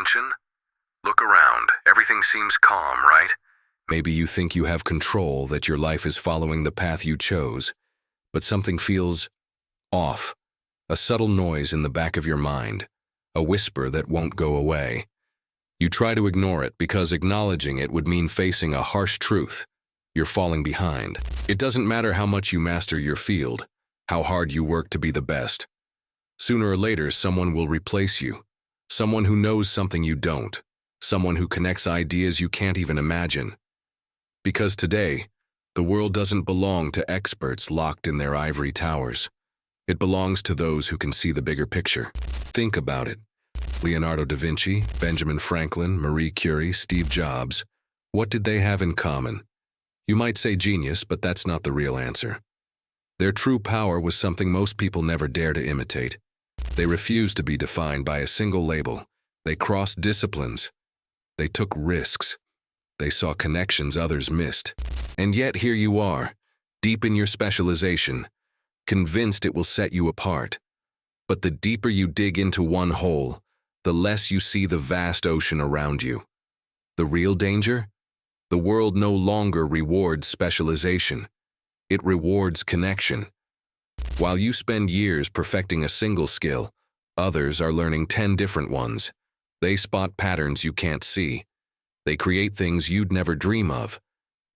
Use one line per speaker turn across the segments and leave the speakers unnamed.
attention? Look around. Everything seems calm, right? Maybe you think you have control, that your life is following the path you chose, but something feels off. A subtle noise in the back of your mind, a whisper that won't go away. You try to ignore it because acknowledging it would mean facing a harsh truth. You're falling behind. It doesn't matter how much you master your field, how hard you work to be the best. Sooner or later, someone will replace you. Someone who knows something you don't. Someone who connects ideas you can't even imagine. Because today, the world doesn't belong to experts locked in their ivory towers. It belongs to those who can see the bigger picture. Think about it. Leonardo da Vinci, Benjamin Franklin, Marie Curie, Steve Jobs. What did they have in common? You might say genius, but that's not the real answer. Their true power was something most people never dare to imitate. They refused to be defined by a single label. They crossed disciplines. They took risks. They saw connections others missed. And yet here you are, deep in your specialization, convinced it will set you apart. But the deeper you dig into one hole, the less you see the vast ocean around you. The real danger? The world no longer rewards specialization. It rewards connection. While you spend years perfecting a single skill, others are learning 10 different ones. They spot patterns you can't see. They create things you'd never dream of,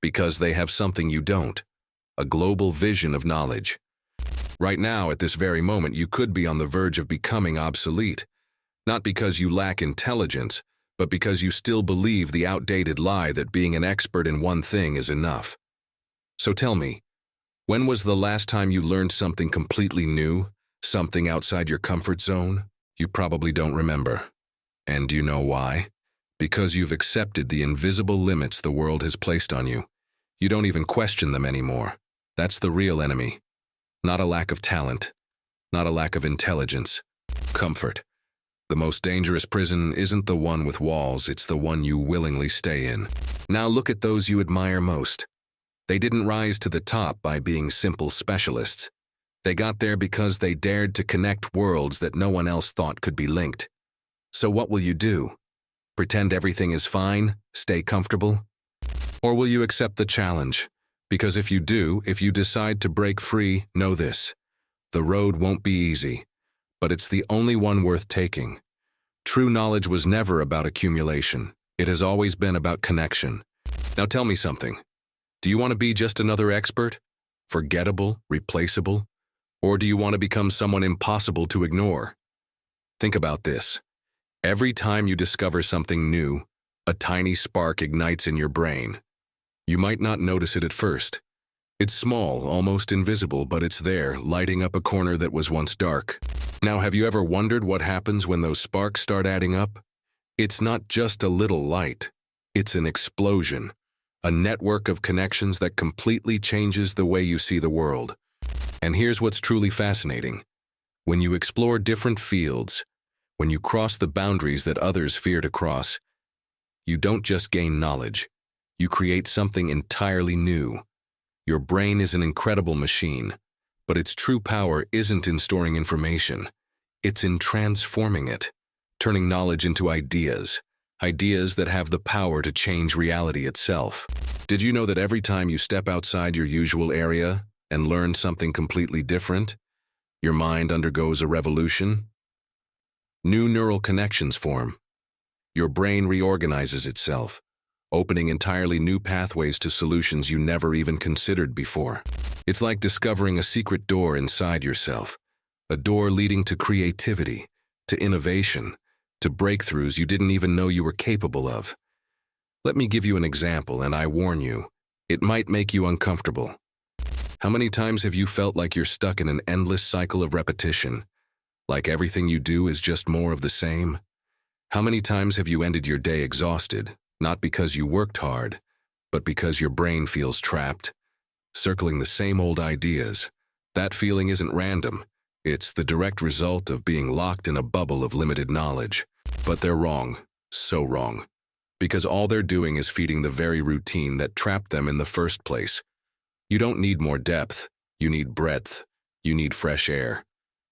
because they have something you don't, a global vision of knowledge. Right now, at this very moment, you could be on the verge of becoming obsolete, not because you lack intelligence, but because you still believe the outdated lie that being an expert in one thing is enough. So tell me, when was the last time you learned something completely new, something outside your comfort zone? You probably don't remember. And do you know why? Because you've accepted the invisible limits the world has placed on you. You don't even question them anymore. That's the real enemy. Not a lack of talent, not a lack of intelligence. Comfort. The most dangerous prison isn't the one with walls, it's the one you willingly stay in. Now look at those you admire most. They didn't rise to the top by being simple specialists. They got there because they dared to connect worlds that no one else thought could be linked. So what will you do? Pretend everything is fine, stay comfortable? Or will you accept the challenge? Because if you do, if you decide to break free, know this. The road won't be easy, but it's the only one worth taking. True knowledge was never about accumulation. It has always been about connection. Now tell me something. Do you want to be just another expert? Forgettable, replaceable? Or do you want to become someone impossible to ignore? Think about this. Every time you discover something new, a tiny spark ignites in your brain. You might not notice it at first. It's small, almost invisible, but it's there, lighting up a corner that was once dark. Now, have you ever wondered what happens when those sparks start adding up? It's not just a little light. It's an explosion, a network of connections that completely changes the way you see the world. And here's what's truly fascinating. When you explore different fields, when you cross the boundaries that others fear to cross, you don't just gain knowledge. You create something entirely new. Your brain is an incredible machine, but its true power isn't in storing information. It's in transforming it, turning knowledge into ideas that have the power to change reality itself. Did you know that every time you step outside your usual area and learn something completely different, your mind undergoes a revolution? New neural connections form. Your brain reorganizes itself, opening entirely new pathways to solutions you never even considered before. It's like discovering a secret door inside yourself, a door leading to creativity, to innovation, to breakthroughs you didn't even know you were capable of. Let me give you an example, and I warn you, it might make you uncomfortable. How many times have you felt like you're stuck in an endless cycle of repetition? Like everything you do is just more of the same? How many times have you ended your day exhausted, not because you worked hard, but because your brain feels trapped, circling the same old ideas? That feeling isn't random. It's the direct result of being locked in a bubble of limited knowledge. But they're wrong, so wrong, because all they're doing is feeding the very routine that trapped them in the first place. You don't need more depth, you need breadth, you need fresh air.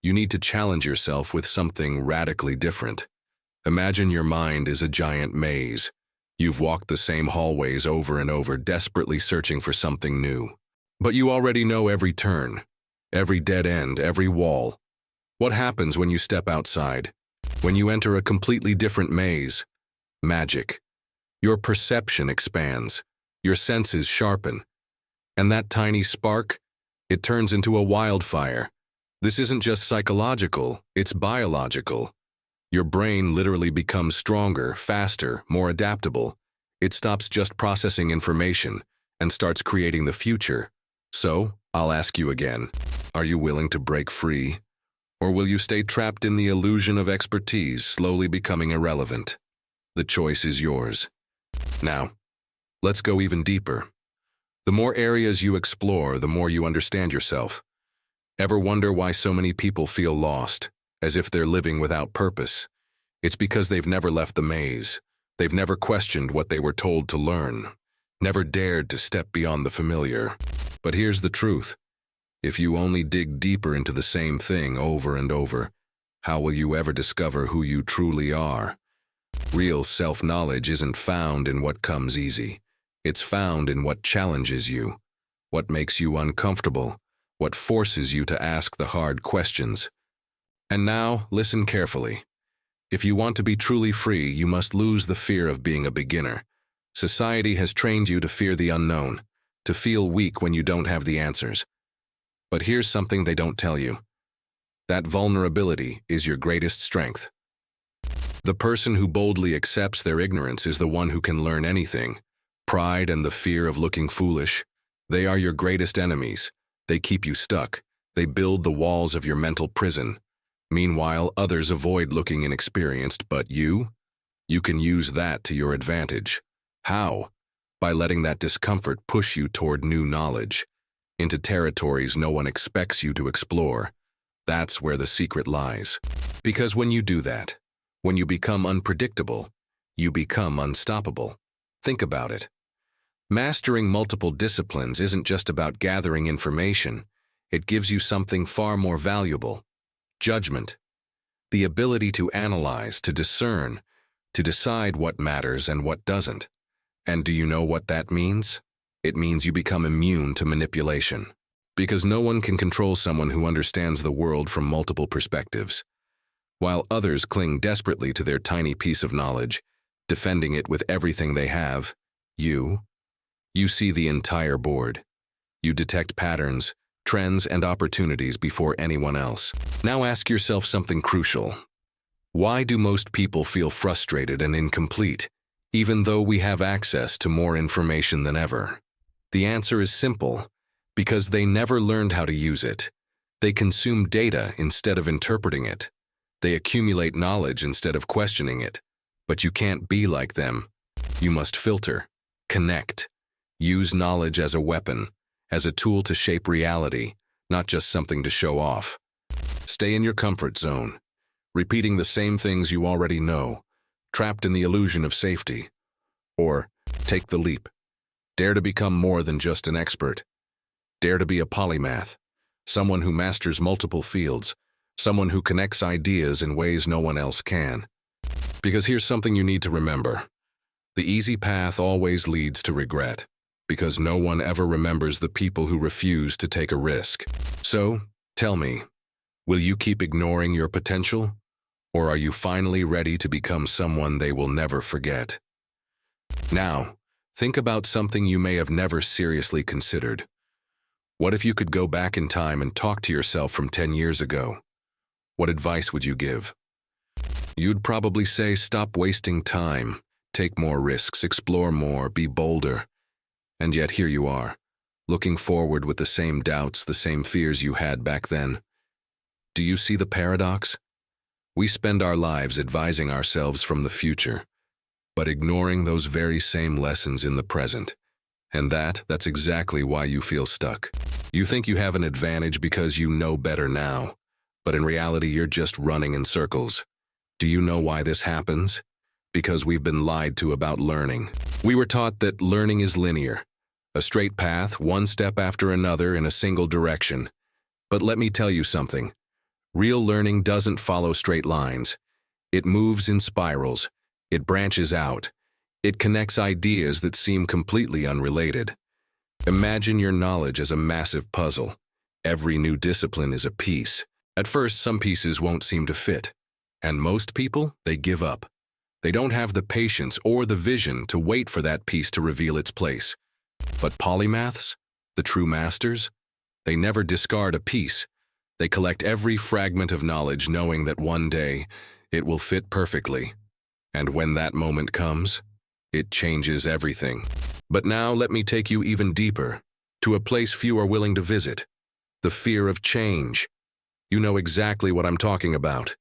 You need to challenge yourself with something radically different. Imagine your mind is a giant maze. You've walked the same hallways over and over, desperately searching for something new. But you already know every turn, every dead end, every wall. What happens when you step outside? When you enter a completely different maze? Magic. Your perception expands. Your senses sharpen. And that tiny spark? It turns into a wildfire. This isn't just psychological, it's biological. Your brain literally becomes stronger, faster, more adaptable. It stops just processing information and starts creating the future. So, I'll ask you again, are you willing to break free? Or will you stay trapped in the illusion of expertise, slowly becoming irrelevant? The choice is yours. Now, let's go even deeper. The more areas you explore, the more you understand yourself. Ever wonder why so many people feel lost, as if they're living without purpose? It's because they've never left the maze. They've never questioned what they were told to learn, never dared to step beyond the familiar. But here's the truth. If you only dig deeper into the same thing over and over, how will you ever discover who you truly are? Real self-knowledge isn't found in what comes easy. It's found in what challenges you, what makes you uncomfortable, what forces you to ask the hard questions. And now, listen carefully. If you want to be truly free, you must lose the fear of being a beginner. Society has trained you to fear the unknown, to feel weak when you don't have the answers. But here's something they don't tell you. That vulnerability is your greatest strength. The person who boldly accepts their ignorance is the one who can learn anything. Pride and the fear of looking foolish, they are your greatest enemies. They keep you stuck. They build the walls of your mental prison. Meanwhile, others avoid looking inexperienced, but you can use that to your advantage. How? By letting that discomfort push you toward new knowledge, into territories no one expects you to explore. That's where the secret lies. Because when you do that, when you become unpredictable, you become unstoppable. Think about it. Mastering multiple disciplines isn't just about gathering information. It gives you something far more valuable. Judgment. The ability to analyze, to discern, to decide what matters and what doesn't. And do you know what that means? It means you become immune to manipulation. Because no one can control someone who understands the world from multiple perspectives. While others cling desperately to their tiny piece of knowledge, defending it with everything they have, you see the entire board. You detect patterns, trends, and opportunities before anyone else. Now ask yourself something crucial. Why do most people feel frustrated and incomplete, even though we have access to more information than ever? The answer is simple. Because they never learned how to use it. They consume data instead of interpreting it. They accumulate knowledge instead of questioning it. But you can't be like them. You must filter, connect, use knowledge as a weapon, as a tool to shape reality, not just something to show off. Stay in your comfort zone, repeating the same things you already know, trapped in the illusion of safety. Or take the leap. Dare to become more than just an expert. Dare to be a polymath, someone who masters multiple fields, someone who connects ideas in ways no one else can. Because here's something you need to remember. The easy path always leads to regret, because no one ever remembers the people who refuse to take a risk. So, tell me, will you keep ignoring your potential? Or are you finally ready to become someone they will never forget? Now, think about something you may have never seriously considered. What if you could go back in time and talk to yourself from 10 years ago? What advice would you give? You'd probably say, stop wasting time, take more risks, explore more, be bolder. And yet here you are, looking forward with the same doubts, the same fears you had back then. Do you see the paradox? We spend our lives advising ourselves from the future, but ignoring those very same lessons in the present. And that's exactly why you feel stuck. You think you have an advantage because you know better now, but in reality you're just running in circles. Do you know why this happens? Because we've been lied to about learning. We were taught that learning is linear, a straight path, one step after another in a single direction. But let me tell you something. Real learning doesn't follow straight lines. It moves in spirals. It branches out. It connects ideas that seem completely unrelated. Imagine your knowledge as a massive puzzle. Every new discipline is a piece. At first, some pieces won't seem to fit. And most people, they give up. They don't have the patience or the vision to wait for that piece to reveal its place. But polymaths, the true masters, they never discard a piece. They collect every fragment of knowledge knowing that one day it will fit perfectly. And when that moment comes, it changes everything. But now let me take you even deeper, to a place few are willing to visit. The fear of change. You know exactly what I'm talking about.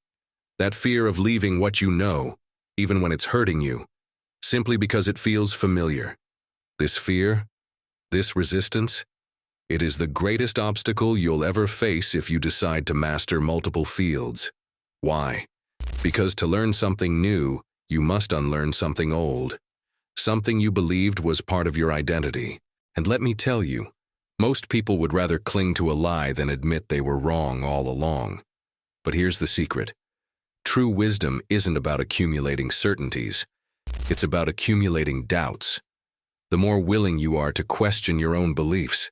That fear of leaving what you know, even when it's hurting you, simply because it feels familiar. This fear, this resistance, it is the greatest obstacle you'll ever face if you decide to master multiple fields. Why? Because to learn something new, you must unlearn something old. Something you believed was part of your identity. And let me tell you, most people would rather cling to a lie than admit they were wrong all along. But here's the secret. True wisdom isn't about accumulating certainties. It's about accumulating doubts. The more willing you are to question your own beliefs,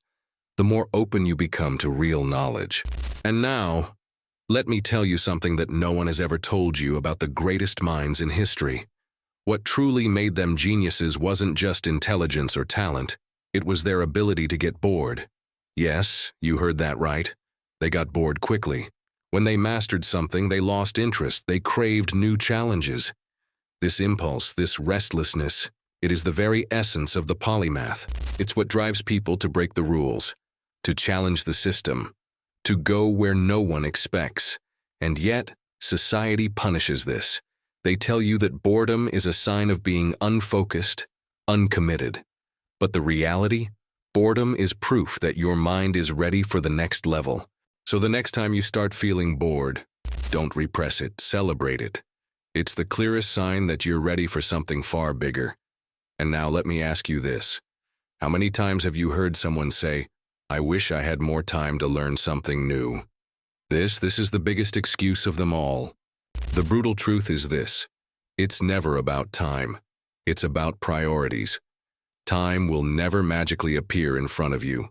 the more open you become to real knowledge. And now, let me tell you something that no one has ever told you about the greatest minds in history. What truly made them geniuses wasn't just intelligence or talent. It was their ability to get bored. Yes, you heard that right. They got bored quickly. When they mastered something, they lost interest. They craved new challenges. This impulse, this restlessness, it is the very essence of the polymath. It's what drives people to break the rules, to challenge the system, to go where no one expects. And yet, society punishes this. They tell you that boredom is a sign of being unfocused, uncommitted. But the reality? Boredom is proof that your mind is ready for the next level. So the next time you start feeling bored, don't repress it, celebrate it. It's the clearest sign that you're ready for something far bigger. And now let me ask you this. How many times have you heard someone say, "I wish I had more time to learn something new"? This is the biggest excuse of them all. The brutal truth is this. It's never about time. It's about priorities. Time will never magically appear in front of you.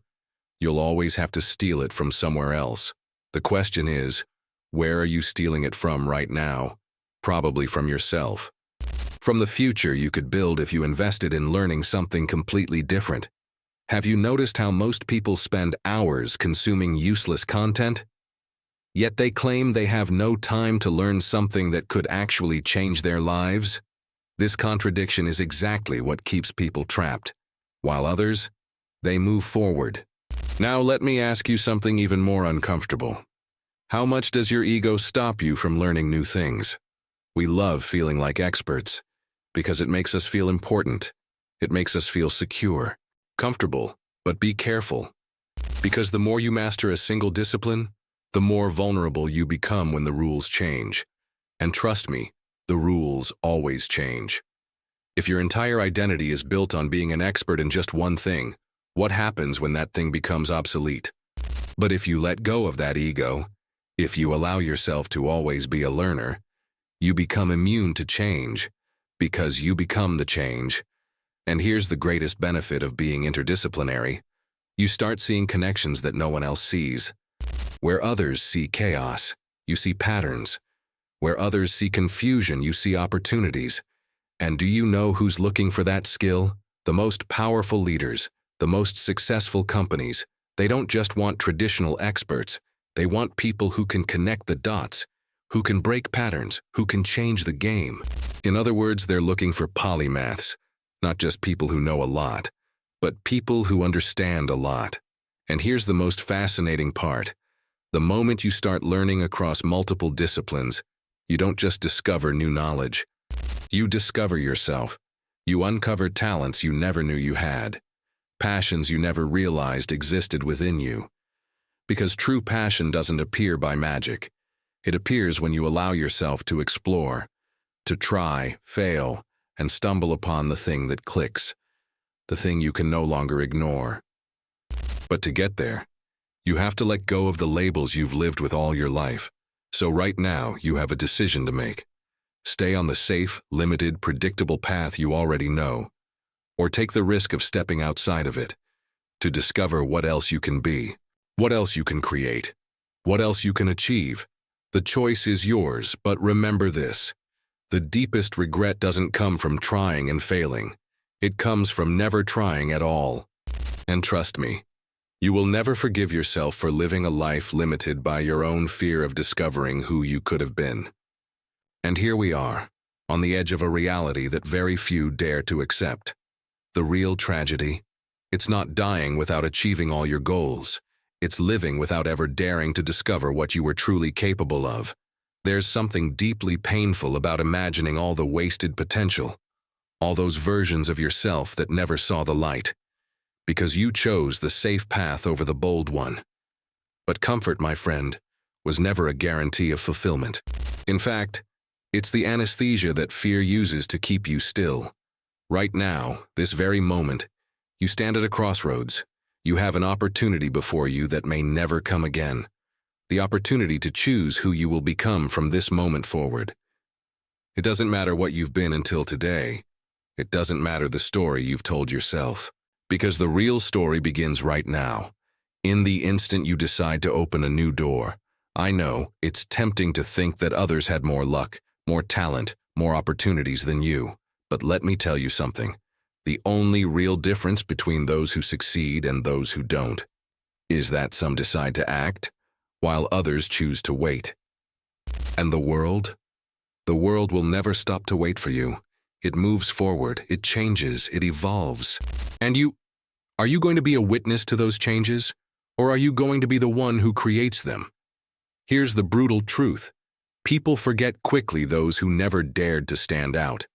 You'll always have to steal it from somewhere else. The question is, where are you stealing it from right now? Probably from yourself. From the future you could build if you invested in learning something completely different. Have you noticed how most people spend hours consuming useless content? Yet they claim they have no time to learn something that could actually change their lives? This contradiction is exactly what keeps people trapped, while others, they move forward. Now let me ask you something even more uncomfortable. How much does your ego stop you from learning new things? We love feeling like experts, because it makes us feel important. It makes us feel secure, comfortable, but be careful. Because the more you master a single discipline, the more vulnerable you become when the rules change. And trust me, the rules always change. If your entire identity is built on being an expert in just one thing, what happens when that thing becomes obsolete? But if you let go of that ego, if you allow yourself to always be a learner, you become immune to change, because you become the change. And here's the greatest benefit of being interdisciplinary. You start seeing connections that no one else sees. Where others see chaos, you see patterns. Where others see confusion, you see opportunities. And do you know who's looking for that skill? The most powerful leaders, the most successful companies. They don't just want traditional experts. They want people who can connect the dots, who can break patterns, who can change the game. In other words, they're looking for polymaths, not just people who know a lot, but people who understand a lot. And here's the most fascinating part. The moment you start learning across multiple disciplines, you don't just discover new knowledge. You discover yourself. You uncover talents you never knew you had, passions you never realized existed within you. Because true passion doesn't appear by magic. It appears when you allow yourself to explore, to try, fail, and stumble upon the thing that clicks, the thing you can no longer ignore. But to get there, you have to let go of the labels you've lived with all your life. So right now, you have a decision to make. Stay on the safe, limited, predictable path you already know, or take the risk of stepping outside of it to discover what else you can be, what else you can create, what else you can achieve. The choice is yours, but remember this: the deepest regret doesn't come from trying and failing. It comes from never trying at all. And trust me, you will never forgive yourself for living a life limited by your own fear of discovering who you could have been. And here we are, on the edge of a reality that very few dare to accept. The real tragedy? It's not dying without achieving all your goals. It's living without ever daring to discover what you were truly capable of. There's something deeply painful about imagining all the wasted potential, all those versions of yourself that never saw the light, because you chose the safe path over the bold one. But comfort, my friend, was never a guarantee of fulfillment. In fact, it's the anesthesia that fear uses to keep you still. Right now, this very moment, you stand at a crossroads. You have an opportunity before you that may never come again. The opportunity to choose who you will become from this moment forward. It doesn't matter what you've been until today. It doesn't matter the story you've told yourself. Because the real story begins right now, in the instant you decide to open a new door. I know it's tempting to think that others had more luck, more talent, more opportunities than you. But let me tell you something. The only real difference between those who succeed and those who don't is that some decide to act, while others choose to wait. And the world? The world will never stop to wait for you. It moves forward, it changes, it evolves. And are you going to be a witness to those changes? Or are you going to be the one who creates them? Here's the brutal truth. People forget quickly those who never dared to stand out.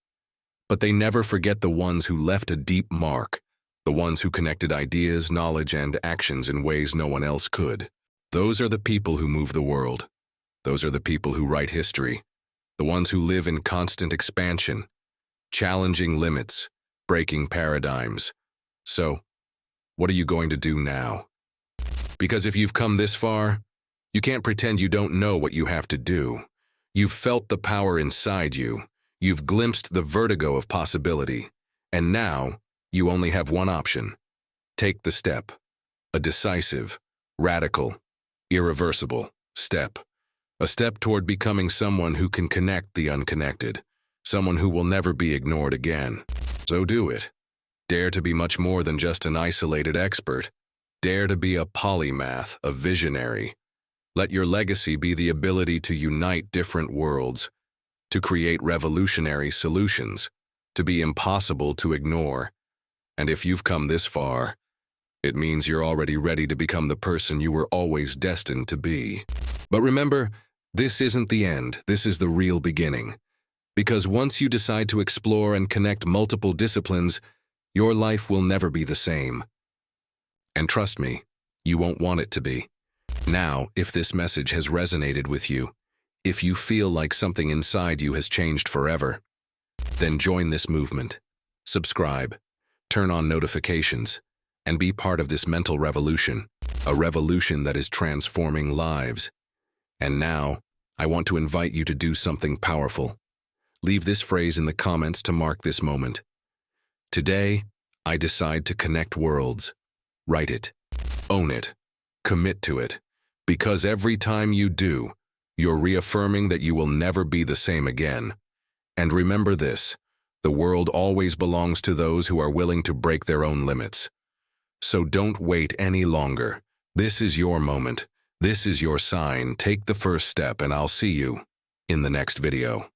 But they never forget the ones who left a deep mark, the ones who connected ideas, knowledge, and actions in ways no one else could. Those are the people who move the world. Those are the people who write history, the ones who live in constant expansion, challenging limits, breaking paradigms. So, what are you going to do now? Because if you've come this far, you can't pretend you don't know what you have to do. You've felt the power inside you. You've glimpsed the vertigo of possibility. And now, you only have one option. Take the step. A decisive, radical, irreversible step. A step toward becoming someone who can connect the unconnected. Someone who will never be ignored again. So do it. Dare to be much more than just an isolated expert. Dare to be a polymath, a visionary. Let your legacy be the ability to unite different worlds, to create revolutionary solutions, to be impossible to ignore. And if you've come this far, it means you're already ready to become the person you were always destined to be. But remember, this isn't the end, this is the real beginning. Because once you decide to explore and connect multiple disciplines, your life will never be the same. And trust me, you won't want it to be. Now, if this message has resonated with you, if you feel like something inside you has changed forever, then join this movement. Subscribe, turn on notifications, and be part of this mental revolution, a revolution that is transforming lives. And now, I want to invite you to do something powerful. Leave this phrase in the comments to mark this moment. Today, I decide to connect worlds. Write it. Own it. Commit to it. Because every time you do, you're reaffirming that you will never be the same again. And remember this, the world always belongs to those who are willing to break their own limits. So don't wait any longer. This is your moment. This is your sign. Take the first step and I'll see you in the next video.